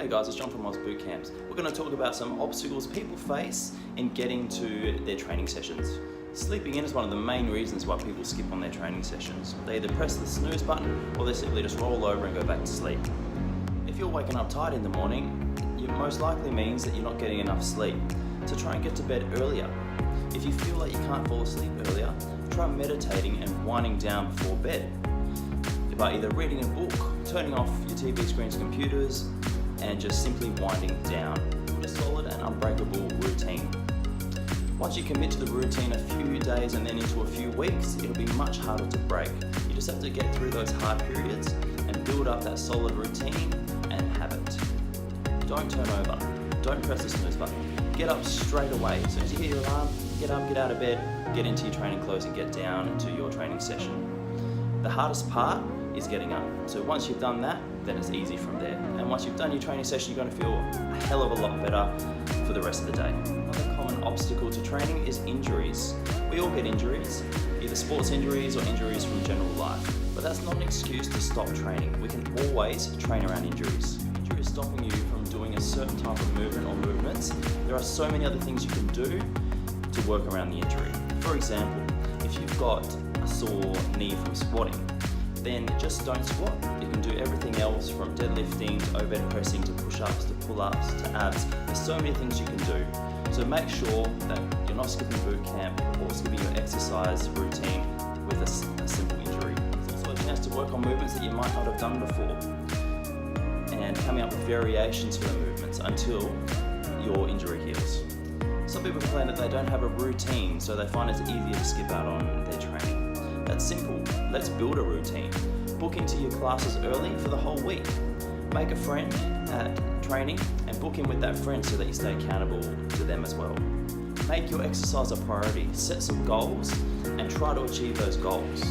Hey guys, it's John from Oz Boot Camps. We're going to talk about some obstacles people face in getting to their training sessions. Sleeping in is one of the main reasons why people skip on their training sessions. They either press the snooze button or they simply just roll over and go back to sleep. If you're waking up tired in the morning, it most likely means that you're not getting enough sleep. So try and get to bed earlier. If you feel like you can't fall asleep earlier, try meditating and winding down before bed. By either reading a book, turning off your TV screens, computers, and just simply winding down. Build a solid and unbreakable routine. Once you commit to the routine a few days and then into a few weeks, it'll be much harder to break. You just have to get through those hard periods and build up that solid routine and habit. Don't turn over. Don't press the snooze button. Get up straight away. As soon as you hear your alarm, get up, get out of bed, get into your training clothes and get down to your training session. The hardest part is getting up. So once you've done that, then it's easy from there. And once you've done your training session, you're going to feel a hell of a lot better for the rest of the day. Another common obstacle to training is injuries. We all get injuries, either sports injuries or injuries from general life. But that's not an excuse to stop training. We can always train around injuries. If injury is stopping you from doing a certain type of movement or movements, there are so many other things you can do to work around the injury. For example, if you've got a sore knee from squatting, then just don't squat. You can do everything else from deadlifting to overhead pressing to push-ups to pull-ups to abs. There's so many things you can do. So make sure that you're not skipping boot camp or skipping your exercise routine with a simple injury. It's also a chance to work on movements that you might not have done before and coming up with variations for the movements until your injury heals. Some people complain that they don't have a routine, so they find it's easier to skip out on their training. That's simple. Let's build a routine. Book into your classes early for the whole week. Make a friend at training and book in with that friend so that you stay accountable to them as well. Make your exercise a priority. Set some goals and try to achieve those goals.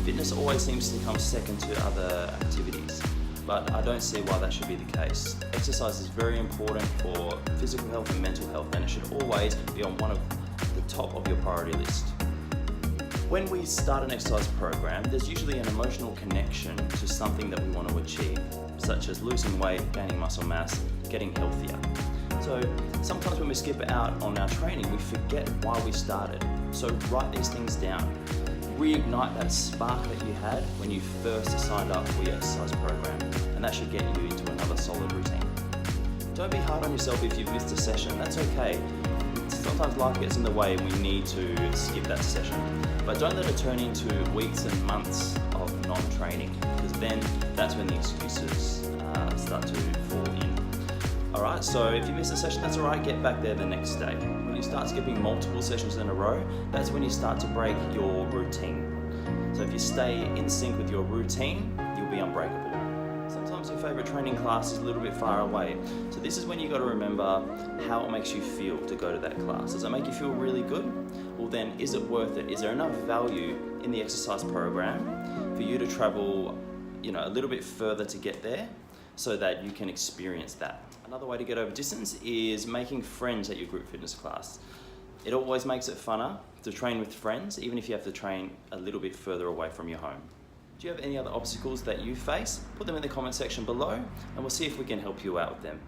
Fitness always seems to come second to other activities, but I don't see why that should be the case. Exercise is very important for physical health and mental health, and it should always be on one of the top of your priority list. When we start an exercise program, there's usually an emotional connection to something that we want to achieve, such as losing weight, gaining muscle mass, getting healthier. So sometimes when we skip out on our training, we forget why we started. So write these things down. Reignite that spark that you had when you first signed up for your exercise program, and that should get you into another solid routine. Don't be hard on yourself if you've missed a session. That's okay. Sometimes life gets in the way and we need to skip that session. But don't let it turn into weeks and months of non-training, because then that's when the excuses start to fall in. Alright, so if you miss a session, that's alright, get back there the next day. When you start skipping multiple sessions in a row, that's when you start to break your routine. So if you stay in sync with your routine, you'll be unbreakable. Sometimes your favourite training class is a little bit far away. So this is when you got to remember how it makes you feel to go to that class. Does it make you feel really good? Well then, is it worth it? Is there enough value in the exercise program for you to travel, a little bit further to get there so that you can experience that? Another way to get over distance is making friends at your group fitness class. It always makes it funner to train with friends, even if you have to train a little bit further away from your home. Do you have any other obstacles that you face? Put them in the comment section below and we'll see if we can help you out with them.